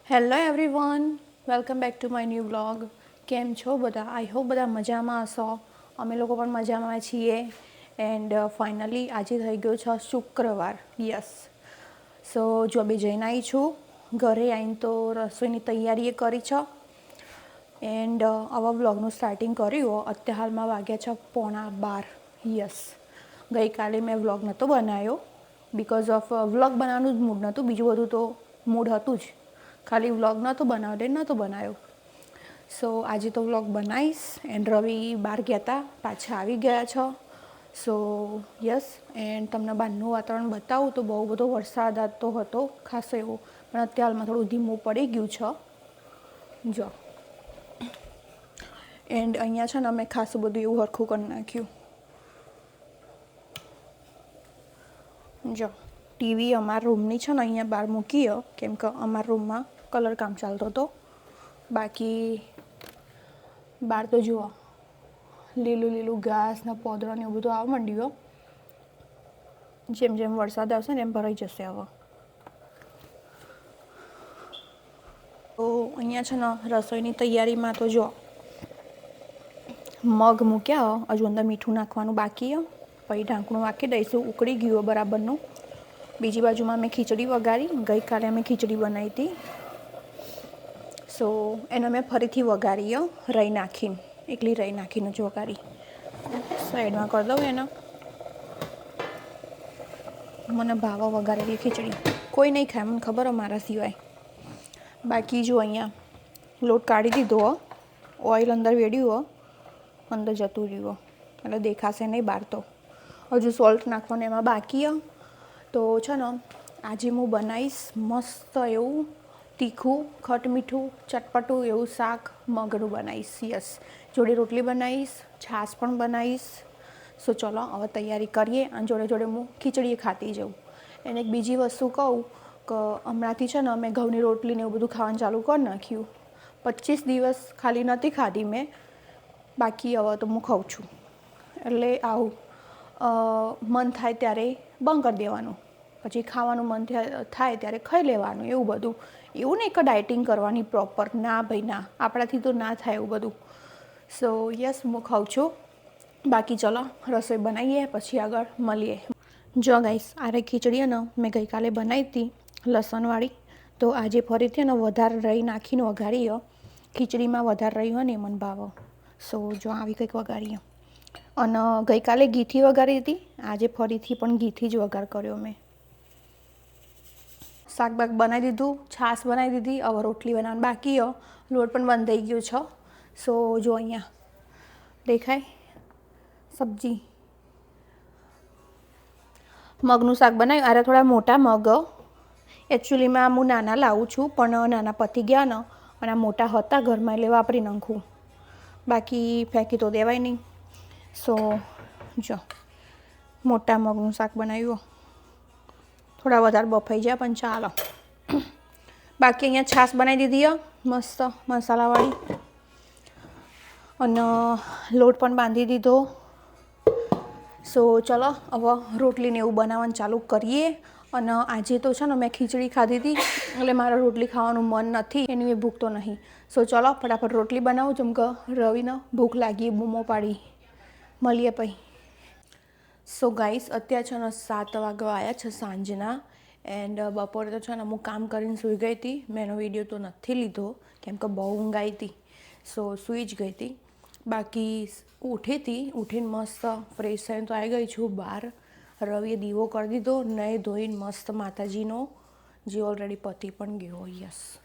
Hello everyone, welcome back to my new blog. કેમ છો બધા? આઈ હોપ બધા મજામાં હશો. અમે લોકો પણ મજામાં છીએ. એન્ડ ફાઇનલી આજે થઈ ગયો છે શુક્રવાર. યસ, સો જોબે જઈને આવી છું. ઘરે આવીને તો રસોઈની તૈયારી કરી છે. એન્ડ આવા વ્લોગનું સ્ટાર્ટિંગ કર્યું. અત્યારે હાલમાં વાગ્યા છે 11:15. યસ, ગઈકાલે મેં વ્લોગ નહોતો બનાવ્યો બિકોઝ ઓફ વ્લોગ બનાવવાનું જ મૂડ નહોતું. બીજું બધું તો મૂડ હતું જ, ખાલી વ્લોગ નહોતો બનાવ્યો. સો આજે તો વ્લોગ બનાવીશ. એન્ડ રવિ બહાર ગયા હતા, પાછા આવી ગયા છો. સો યસ, એન્ડ તમને બહારનું વાતાવરણ બતાવું તો બહુ બધો વરસાદ તો હતો ખાસો એવો, પણ અત્યારે હાલમાં થોડું ધીમું પડી ગયું છે. જો, એન્ડ અહીંયા છે ને અમે ખાસું બધું એવું હરખું કરી નાખ્યું. જો, ટીવી અમારા રૂમની છે ને અહીંયા બહાર મૂકીએ, કેમ કે અમારા રૂમમાં કલર કામ ચાલતો હતો. બાકી બહાર તો જુઓ, લીલું ઘાસ ને પોદળો ને એવું બધું આવવા માંડ્યું. જેમ જેમ વરસાદ આવશે ને એમ ભરાઈ જશે હવે. તો અહીંયા છે ને રસોઈની તૈયારીમાં તો જો મગ મૂક્યા, હજુ અંદર મીઠું નાખવાનું બાકી. પછી ઢાંકણું નાખી દઈશું. ઉકળી ગયું બરાબરનું. બીજી બાજુમાં મેં ખીચડી વઘારી. ગઈકાલે અમે ખીચડી બનાવી હતી, સો એને મેં ફરીથી વઘારી, રાઈ નાખીને, એકલી રાઈ નાખીને જ વઘારી. સાઈડમાં કરી દઉં એને. મને ભાવ વઘારેલી ખીચડી કોઈ નહીં ખાય, મને ખબર મારા સિવાય. બાકી જો અહીંયા લોટ કાઢી દીધો, ઓઇલ અંદર વેડ્યું, અંદર જતું રહ્યું, એટલે દેખાશે નહીં બહાર. તો હજુ સોલ્ટ નાખવાનું એમાં બાકી. તો છે ને આજે હું બનાવીશ મસ્ત એવું તીખું ખટમીઠું ચટપટું એવું શાક મગનું બનાવીશ. યસ, જોડે રોટલી બનાવીશ, છાશ પણ બનાવીશ. સો ચલો હવે તૈયારી કરીએ. અને જોડે જોડે હું ખીચડી ખાતી જાઉં. એને એક બીજી વસ્તુ કહું કે હમણાંથી છે ને અમે ઘઉંની રોટલીને એવું બધું ખાવાનું ચાલુ કરી નાખ્યું. 25 દિવસ ખાલી નથી ખાધી મેં, બાકી હવે તો હું ખાઉં છું. એટલે આવું મન થાય ત્યારે બંધ કરી દેવાનું, પછી ખાવાનું મન થાય ત્યારે ખાઈ લેવાનું. એવું બધું, એવું નહીં કે ડાયટિંગ કરવાની પ્રોપર. ના ભાઈ ના, આપણાથી તો ના થાય એવું બધું. સો યસ, હું ખાઉં છું. બાકી ચલો રસોઈ બનાવીએ, પછી આગળ મળીએ. જો ગાઈસ, આરે ખીચડી ને મેં ગઈકાલે બનાવી હતી લસણવાળી. તો આજે ફરીથી ને વધારે રહી નાખીને વઘારી. ખીચડીમાં વધારે રહી હોય ને એ મને ભાવ. સો જો આવી કંઈક વઘારીએ. અને ગઈકાલે ઘીથી વઘારી હતી, આજે ફરીથી પણ ઘીથી જ વઘાર કર્યો મેં. શાકબાક બનાવી દીધું, છાશ બનાવી દીધી. હવે રોટલી બનાવવાનું બાકી. લોટ પણ બંધ થઈ ગયો છે. સો જો અહીંયા દેખાય સબ્જી, મગનું શાક બનાવ્યું. આરે થોડા મોટા મગ, એકચ્યુઅલીમાં હું નાના લાવું છું, પણ નાના પતી ગયા ને, અને આ મોટા હતા ઘરમાં એટલે વાપરી નાખું. બાકી ફેંકી તો દેવાય નહીં. સો જો મોટા મગનું શાક બનાવ્યું. થોડા વધારે બફાઈ જાય પણ ચાલો. બાકી અહીંયા છાશ બનાવી દીધી મસ્ત મસાલાવાળી. અને લોટ પણ બાંધી દીધો. સો ચલો હવે રોટલીને એવું બનાવવાનું ચાલુ કરીએ. અને આજે તો છે ને મેં ખીચડી ખાધી હતી, એટલે મારે રોટલી ખાવાનું મન નથી, એની મેં ભૂખ તો નહીં. સો ચલો ફટાફટ રોટલી બનાવું, જેમ કે રવિને ભૂખ લાગી, બૂમો પાડી. મળીએ પછી. સો ગાઈસ, અત્યારે છે ને 7 વાગવા આવ્યા છે સાંજના. એન્ડ બપોરે તો છે ને હું કામ કરીને સૂઈ ગઈ હતી. મેં એનો વિડીયો તો નથી લીધો કેમ કે બહુ ઊંઘ આવી હતી, સો સૂઈ જ ગઈ હતી. બાકી ઉઠીને મસ્ત ફ્રેશ થઈને તો આવી ગઈ છું બહાર. રવિએ દીવો કરી દીધો, નહીં ધોઈને મસ્ત માતાજીનો, જે ઓલરેડી પતિ પણ ગયો. યસ,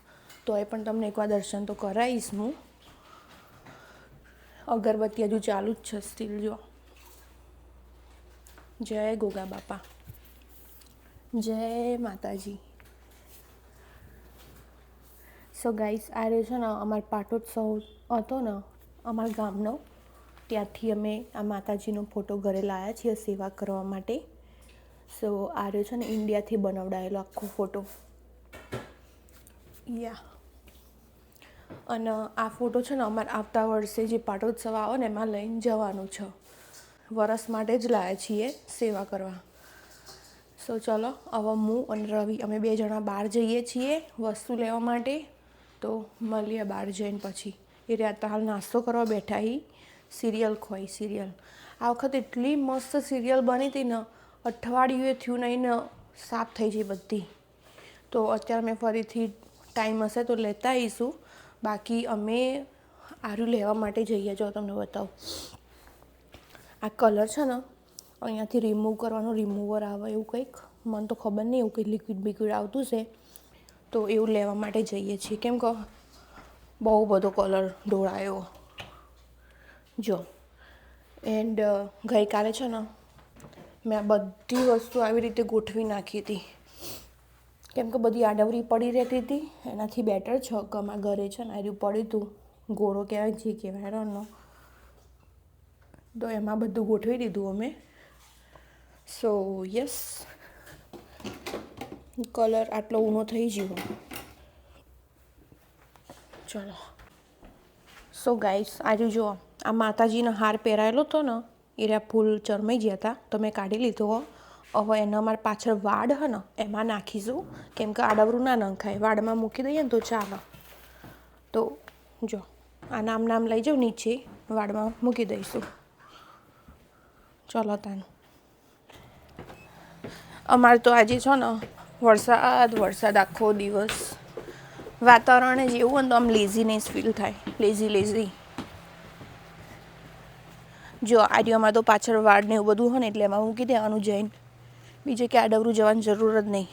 તો એ પણ તમને એકવાર દર્શન તો કરાવીશ હું. અગરબત્તી હજુ ચાલુ જ છે સ્ટીલ. જો, જય ગોગા બાપા, જય માતાજી. સો ગાઈસ, આ રહ્યો છે ને અમારો પાટોત્સવ હતો ને અમારા ગામનો, ત્યાંથી અમે આ માતાજીનો ફોટો ઘરે લાવ્યા છીએ સેવા કરવા માટે. સો આ રહ્યો છે ને ઇન્ડિયાથી બનાવડાયેલો આખો ફોટો. યા, અને આ ફોટો છે ને અમારે આવતા વર્ષે જે પાટોત્સવ આવે ને એમાં લઈને જવાનું છે. વરસ માટે જ લાવ્યા છીએ સેવા કરવા. સો ચલો હવે હું અને રવિ અમે 2 જણા બહાર જઈએ છીએ વસ્તુ લેવા માટે. તો મળીએ બહાર જઈને પછી. એ રહ્યા તો હાલ નાસ્તો કરવા બેઠા હી. સિરિયલ ખોઈ સિરિયલ આ વખત એટલી મસ્ત સિરિયલ બની હતી ને અઠવાડિયું થયું નહીં ને સાફ થઈ જઈ બધી. તો અત્યારે મેં ફરીથી ટાઈમ હશે તો લેતા આવીશું. બાકી અમે આરું લેવા માટે જઈએ. જો તમને બતાવું આ કલર છે ને અહીંયાથી રિમૂવ કરવાનું રિમૂવર આવે એવું કંઈક મને તો ખબર નહીં એવું કંઈક લિક્વિડ બિક્વિડ આવતું છે. તો એવું લેવા માટે જઈએ છીએ કેમ કે બહુ બધો કલર ઢોળાયો જો. એન્ડ ગઈકાલે છે ને મેં બધી વસ્તુ આવી રીતે ગોઠવી નાખી હતી કેમ કે બધી આડવરી પડી રહેતી હતી. એનાથી બેટર છે કે અમારા ઘરે છે ને આર્યું પડ્યું હતું ગોળો કહેવાય જે કહેવાય રણનો. તો એમાં બધું ગોઠવી દીધું અમે. સો યસ કલર આટલો ઊનો થઈ ગયો. ચલો સો ગાઈસ આજે જો આ માતાજીનો હાર પહેરાયેલો હતો ને એ રહ્યા ફૂલ ચરમાઈ ગયા હતા તો મેં કાઢી લીધો. હવે એને અમારે પાછળ વાડ હે ને એમાં નાખીશું કેમ કે આડવરું ના નખાય. વાડમાં મૂકી દઈએ ને તો ચાલે. તો જો આ નામ લઈ જાઉં નીચે વાડમાં મૂકી દઈશું. ચલો તાન અમારે તો આજે છે ને વરસાદ આખો દિવસ. વાતાવરણ જ એવું હોય ને તો આમ લેઝીનેસ ફીલ થાય. લેઝી જો આજે અમારે તો પાછળ વાડ ને એવું બધું હોય ને એટલે એમાં મૂકી દેવાનું જઈને. બીજે કે આડવરું જવાની જરૂર જ નહીં.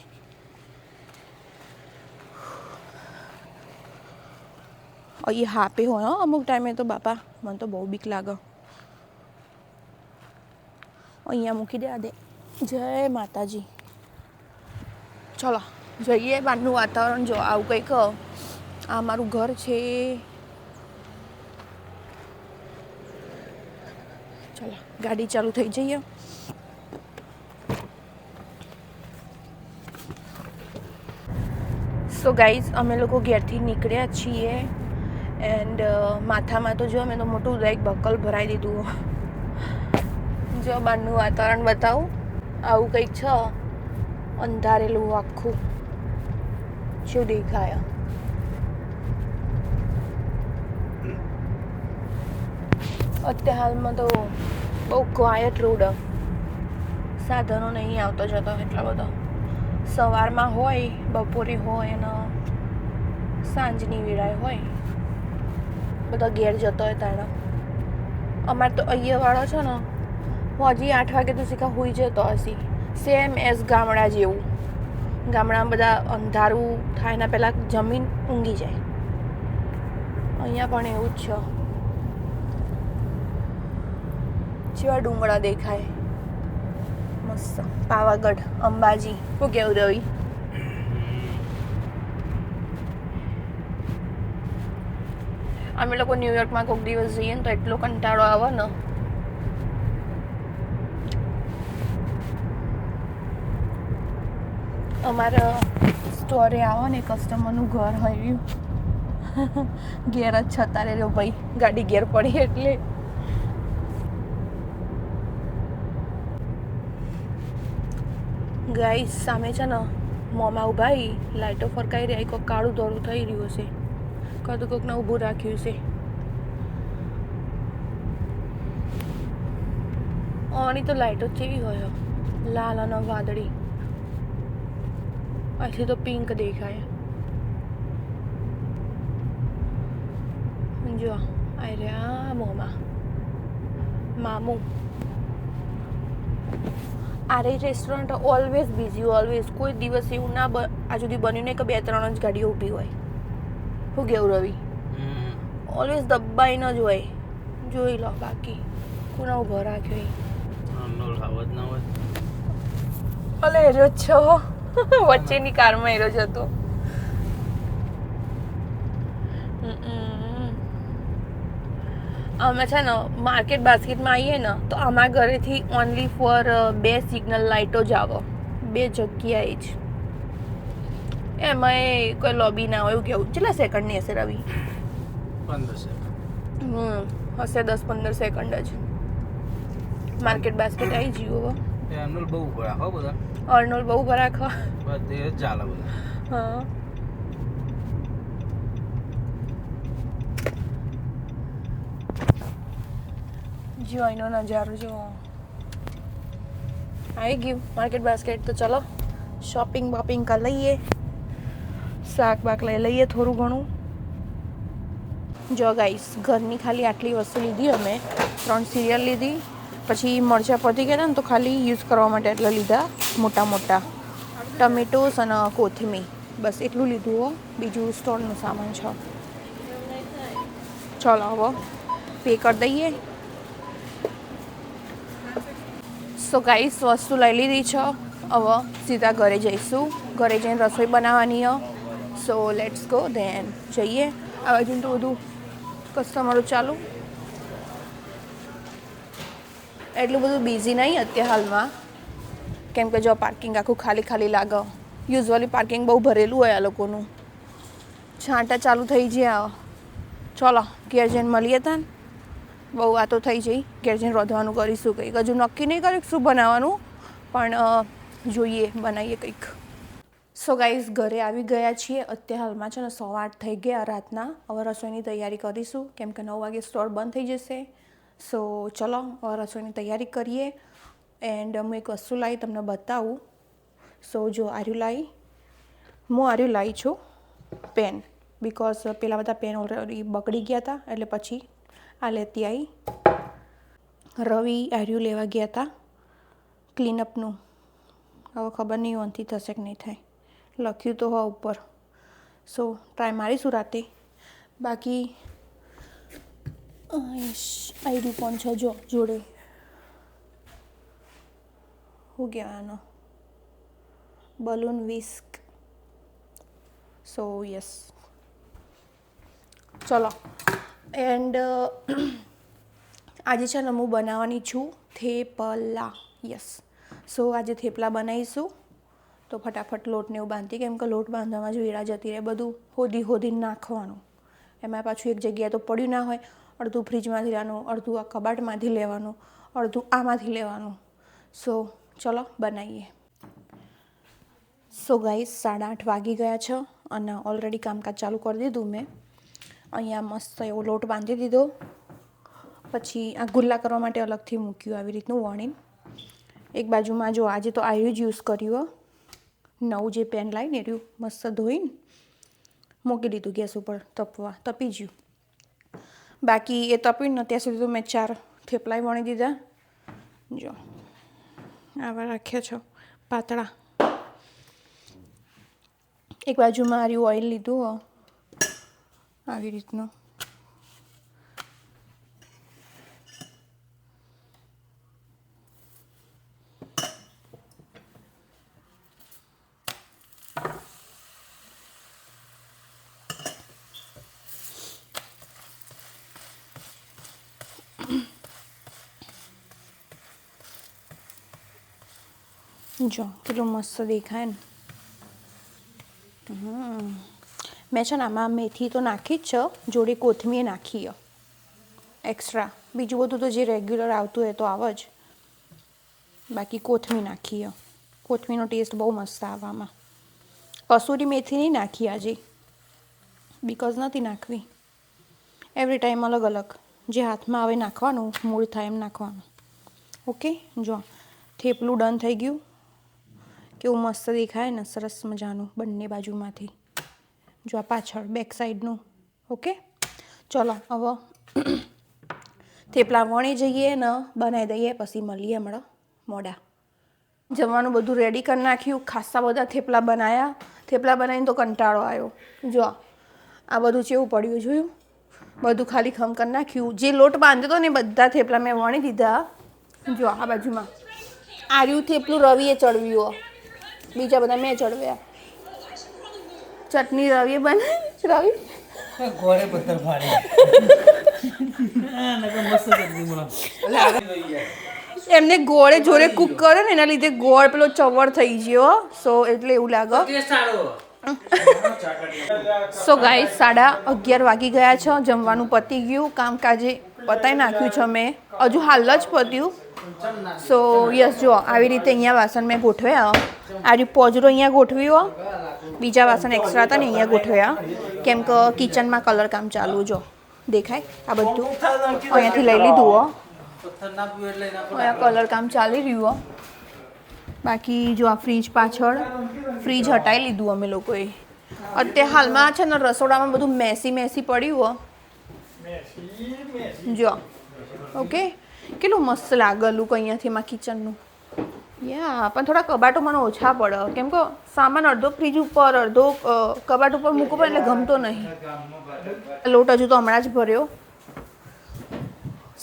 એ હાપે હોય અમુક ટાઈમે તો બાપા મને તો બહુ બીક લાગે. અહીંયા મૂકી દેવા દે. જય માતાજી. ચલો જઈએ બહારનું વાતાવરણ જો આવું કંઈક. આ મારું ઘર છે. ચલો ગાડી ચાલુ થઈ જઈએ. સો ગાઈઝ અમે લોકો ઘેરથી નીકળ્યા છીએ એન્ડ માથામાં તો જો મેં તો મોટું એક બકલ ભરાઈ દીધું. જો બહારનું વાતાવરણ બતાવું આવું કંઈક છે. અંધારેલું આખું શું દેખાય. અત્યારે હાલમાં તો બહુ ક્વાયટ રોડ. સાધનો નહીં આવતો જતો એટલા બધો. સવારમાં હોય બપોરે હોય અને સાંજની વેળાએ હોય બધા ઘેર જતો હોય તાણે. અમારે તો અહીંયા વાળો છે ને હજી 8 વાગે તો શીખા હોઈ જતો હશે. સેમ એઝ ગામડા જેવું. ગામડામાં બધા અંધારું થાય ને પહેલાં જમીન ઊંઘી જાય. અહીંયા પણ એવું જ છે. જેવા ડુંગળા દેખાય મસ્ત. પાવાગઢ અંબાજી શું કેવું રવિ? અમે લોકો ન્યુયોર્કમાં કોઈક દિવસ જઈએ ને તો એટલો કંટાળો આવે ને. અમારા સ્ટોરે આવો ને કસ્ટમરનું ઘર હોય ઘેર જ છતાં રહ્યો ભાઈ ગાડી ઘેર પડી એટલે. ગાઈસ સામે છે ને મોંમાં ઊભા લાઈટો ફરકાઈ રહી. કોઈક કાળું ધોળું થઈ રહ્યું છે. કદું કોઈકને ઊભું રાખ્યું છે. આની તો લાઈટો કેવી હોય લાલ અને વાદળી. અહીંથી તો પિંક દેખાય. જો આ રહ્યા મોંમાં મામું. આ રહી રેસ્ટોરન્ટ ઓલવેઝ બિઝી. ઓલવેઝ કોઈ દિવસ એવું ના આ સુધી બન્યું નહીં કે 2-3 જ ગાડીઓ ઊભી હોય. શું કેવું રવિ? ઓલવેઝ દબાઈને જ હોય. જોઈ લો બાકી કોના ઊભો રાખ્યો. અલે એરો છો વચ્ચેની કારમાં એરો જ હતો. અમે છે ને માર્કેટ બાસ્કેટમાં આવીએ ને તો અમારા ઘરેથી ઓનલી ફોર 2 સિગ્નલ લાઇટો જ આવે. 2 જગ્યાએ જ. એમાં કોઈ લોબી ના હોય એવું કેવું. કેટલા સેકન્ડની હશે રવિ? 15 સેકન્ડ. હશે 10-15 સેકન્ડ જ. માર્કેટ બાસ્કેટ આવી ગયું હવે. એમનો બહુ બહુ બધા અર્નોલ બહુ ગરાખ બધે જ ચાલે બધા. હા જો એનો નજારો જો આવી ગયું માર્કેટ બાસ્કેટ. તો ચલો શોપિંગ બોપિંગ કરી લઈએ, શાક બાક લઈ લઈએ થોડું ઘણું. જો ગાઈસ ઘરની ખાલી આટલી વસ્તુ લીધી અમે, 3 સિરિયલ લીધી, પછી મરચાં પતી ગયા ને તો ખાલી યુઝ કરવા માટે એટલા લીધા મોટા મોટા, ટમેટોસ અને કોથમીર, બસ એટલું લીધું હો. બીજું સ્ટોરનું સામાન છે. ચલો હવે પે કરી દઈએ. સો ગાઈસ વસ્તુ લઈ લીધી છે, હવે સીધા ઘરે જઈશું. ઘરે જઈને રસોઈ બનાવવાની છે. સો લેટ્સ ગો ધેન જઈએ. આ બાજુ તો બધું કસ્ટમરો ચાલુ, એટલું બધું બિઝી નહીં અત્યારે હાલમાં, કેમ કે જો પાર્કિંગ આખું ખાલી ખાલી લાગે. યુઝ્યુઅલી પાર્કિંગ બહુ ભરેલું હોય આ લોકોનું. છાંટા ચાલુ થઈ ગયા. ચલો ઘેર જઈને મળીએ તાન. બહુ વાતો થઈ જઈ, ઘેર જઈને રોધવાનું કરીશું કંઈક. હજુ નક્કી નહીં કર્યું શું બનાવવાનું, પણ જોઈએ બનાવીએ કંઈક. સો ગાઈઝ ઘરે આવી ગયા છીએ. અત્યારે હાલમાં છે ને 8:15 થઈ ગયા રાતના. હવે રસોઈની તૈયારી કરીશું, કેમ કે 9 વાગે સ્ટોર બંધ થઈ જશે. સો ચલો હવે રસોઈની તૈયારી કરીએ. એન્ડ હું એક વસ્તુ લાવી તમને બતાવું. સો જો આર્યું લાવી છું પેન, બિકોઝ પેલા બધા પેન ઓલરેડી બગડી ગયા હતા, એટલે પછી આ લેતી આવી. રવિ આર્યું લેવા ગયા હતા ક્લીનઅપનું. હવે ખબર નહીં ઓનથી થશે કે નહીં થાય, લખ્યું તો હોય ઉપર. સો ટ્રાય મારીશું રાતે. બાકી આર્યું પણ છે જો જોડે, શું કહેવાનો, બલૂન વિસ્ક. સો યસ ચલો. એન્ડ આજે છે ને હું બનાવવાની છું થેપલા. યસ, સો આજે થેપલા બનાવીશું. તો ફટાફટ લોટને એવું બાંધતી, કેમ કે લોટ બાંધવામાં જ વેળા જતી રહે. બધું હોદીને નાખવાનું, એમાં પાછું એક જગ્યાએ તો પડ્યું ના હોય. અડધું ફ્રીજમાંથી લેવાનું, અડધું આ કબાટમાંથી લેવાનું, અડધું આમાંથી લેવાનું. સો ચલો બનાવીએ. સો ગાઈસ 8:30 વાગી ગયા છે અને ઓલરેડી કામકાજ ચાલુ કરી દીધું મેં. અહીંયા મસ્ત એવો લોટ બાંધી દીધો. પછી આ ગુલ્લા કરવા માટે અલગથી મૂક્યું આવી રીતનું વણીને. એક બાજુમાં જો આજે તો આર્યું જ યુઝ કર્યું. નવું જે પેન લાવીને એર્યું મસ્ત ધોઈને મૂકી દીધું ગેસ ઉપર તપવા. તપી ગયું. બાકી એ તપ્યું ને ત્યાં સુધી તો મેં 4 થેપલાય વણી દીધા. જો આવા રાખ્યા છો પાતળા. એક બાજુમાં આર્યું ઓઇલ લીધું આવી રીતનું. જો કેટલું મસ્ત દેખાય ને. મેં છે ને આમાં મેથી તો નાખી જ છે, જોડે કોથમીર નાખી એક્સ્ટ્રા. બીજું બધું તો જે રેગ્યુલર આવતું હોય તો આવે જ, બાકી કોથમીર નાખી. કોથમીરનો ટેસ્ટ બહુ મસ્ત આવે આમાં. કસૂરી મેથી નહીં નાખી આજે, બિકોઝ નથી નાખવી. એવરી ટાઈમ અલગ અલગ, જે હાથમાં આવે નાખવાનું, મૂળ થાય એમ નાખવાનું. ઓકે, જો થેપલું ડન થઈ ગયું. કેવું મસ્ત દેખાય ને, સરસ મજાનું બંને બાજુમાંથી. જો આ પાછળ બેક સાઈડનું. ઓકે ચલો હવે થેપલા વણી જઈએ ને બનાવી દઈએ, પછી મળીએ હમણાં મોડા. જમવાનું બધું રેડી કરી નાખ્યું. ખાસા બધા થેપલા બનાવ્યા. થેપલા બનાવીને તો કંટાળો આવ્યો. જો આ બધું કેવું પડ્યું જોયું, બધું ખાલી ખમ કરી નાખ્યું. જે લોટ બાંધ્યો હતો ને બધા થેપલા મેં વણી દીધા. જો આ બાજુમાં આર્યું થેપલું રવિએ ચડવ્યું, બીજા બધા મેં ચડવ્યા. ચટણી રવિએ બનાવી. રવિ ઘોડે પથ્થર ફાડે. એમને ગોળે જોડે કૂક કરે ને એના લીધે ગોળ પેલો ચવડ થઈ ગયો. સો એટલે એવું લાગે. સો ગાઈસ 11:30 વાગી ગયા છે. જમવાનું પતી ગયું. કામકાજે પતાવી નાખ્યું છે મેં. હજુ હાલ જ પત્યું. સો યસ જો આવી રીતે અહીંયા વાસણ મેં ગોઠવ્યા. આ રહ્યું પોજરો અહીંયા ગોઠવ્યો. બીજા વાસણ એક્સ્ટ્રા હતા ને અહીંયા ગોઠવ્યા કેમ કે કિચનમાં કલર કામ ચાલુ. જો દેખાય આ બધું અહીંયાથી લઈ લીધું હો. અહીંયા કલર કામ ચાલી રહ્યું હો. બાકી જો આ ફ્રીજ પાછળ ફ્રીજ હટાવી લીધું અમે લોકોએ. અત્યારે હાલમાં છે ને રસોડામાં બધું મેસી પડ્યું હો. જો ઓકે કેટલું મસ્ત લાગે લુક અહીંયાથી માં કિચનનું. યા પણ થોડા કબાટો મને ઓછા પડે કેમ કે સામાન અડધો ફ્રીજ ઉપર અડધો કબાટ ઉપર મૂકો પડે એટલે ગમતો નહીં. લોટ હજુ તો હમણાં જ ભર્યો.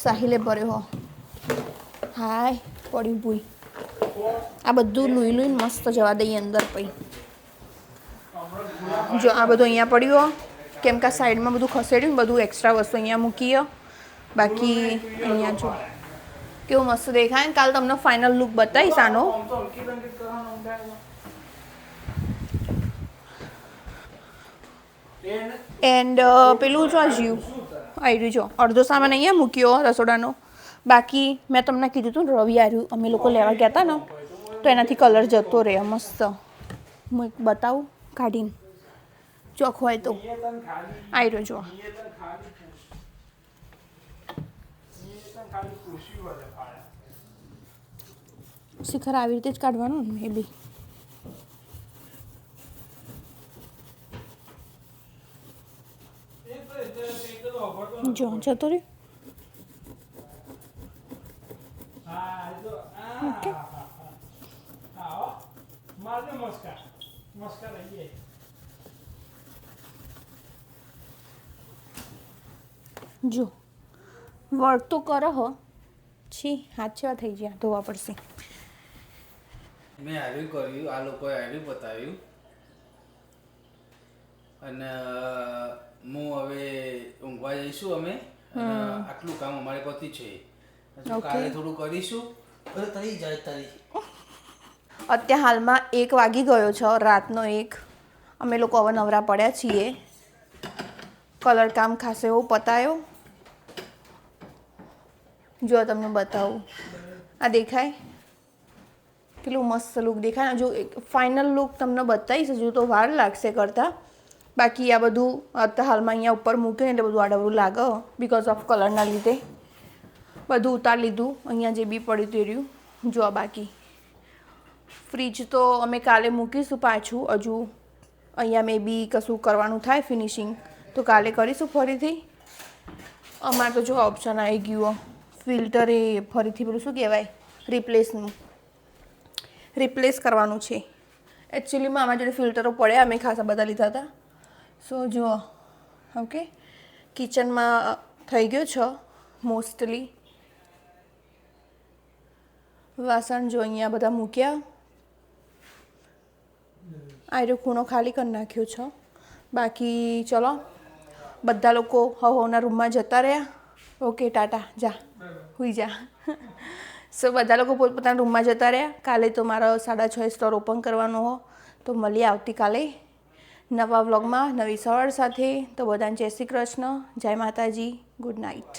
સાહિલે ભર્યો હો. હાય પડ્યું ભૂઈ. આ બધું લૂઈને મસ્ત જવા દઈએ અંદર પછી. જો આ બધું અહીંયા પડ્યું હો કેમ કે સાઈડમાં બધું ખસેડ્યું બધું એક્સ્ટ્રા વસ્તુ અહીંયા મૂકીએ. બાકી અહીંયા જો કેવું મસ્ત દેખાય ને. કાલ તમને ફાઇનલ લુક બતાવીશ આનો. એન્ડ પેલું જો જીવ આવી રહ્યું જો અડધો સામાન અહીંયા મૂક્યો રસોડાનો. બાકી મેં તમને કીધું હતું ને રવિ આવ્યું અમે લોકો લેવા ગયા હતા ને તો એનાથી કલર જતો રહે મસ્ત. હું એક બતાવું કાઢીને ચોખ્ખો હોય તો આવી રહ્યો જો. શિખર આવી રીતે જ કાઢવાનું ને એ બી. જો જતો રહ્યો. ઓકે જો વર્ક તો કરો હો. છી હાથ જેવા થઈ ગયા ધોવા પડશે. મેં આવ્યું કર્યું આ લોકોએ આવ્યું બતાવ્યું અને હું હવે ઊંઘવા જઈશું અમે. આટલું કામ અમારે પતી છે. કાલે થોડું કરીશું. તરી જાય તરી. અત્યારે હાલમાં 1 વાગી ગયો છે રાતનો 1. અમે લોકો હવે નવરા પડ્યા છીએ. કલર કામ ખાસે એવો પતાયો. જો તમને બતાવું આ દેખાય કેટલું મસ્ત લુક દેખાય. જો ફાઇનલ લુક તમને બતાવીશ હજુ તો વાર લાગશે કરતાં. બાકી આ બધું અત્યારે હાલમાં અહીંયા ઉપર મૂક્યું એટલે બધું આડવરું લાગે બિકોઝ ઓફ કલરના લીધે. બધું ઉતારી લીધું. અહીંયા જે બી પડ્યું તે રહ્યું. જો આ બાકી ફ્રીજ તો અમે કાલે મૂકીશું પાછું. હજુ અહીંયા મે બી કશું કરવાનું થાય ફિનિશિંગ તો કાલે કરીશું ફરીથી. અમારે તો જો ઓપ્શન આવી ગયું ફિલ્ટર એ ફરીથી પેલું શું કહેવાય રિપ્લેસ કરવાનું છે. એકચ્યુઅલીમાં આમાં જોડે ફિલ્ટરો પડ્યા અમે ખાસા બધા લીધા હતા. સો જુઓ ઓકે કિચનમાં થઈ ગયો છે મોસ્ટલી. વાસણ જો અહીંયા બધા મૂક્યા. આયરો ખૂણો ખાલી કરી નાખ્યો છે. બાકી ચલો બધા લોકો હવના રૂમમાં જતા રહ્યા. ઓકે ટાટા જા હુઈ જા. સો બધા લોકો પોતપોતાના રૂમમાં જતા રહ્યા. કાલે તો મારો 6:30 સ્ટોર ઓપન કરવાનો હો. તો મળીએ આવતીકાલે નવા વ્લોગમાં નવી સવાર સાથે. તો બધાને જય શ્રી કૃષ્ણ, જય માતાજી, ગુડ નાઇટ.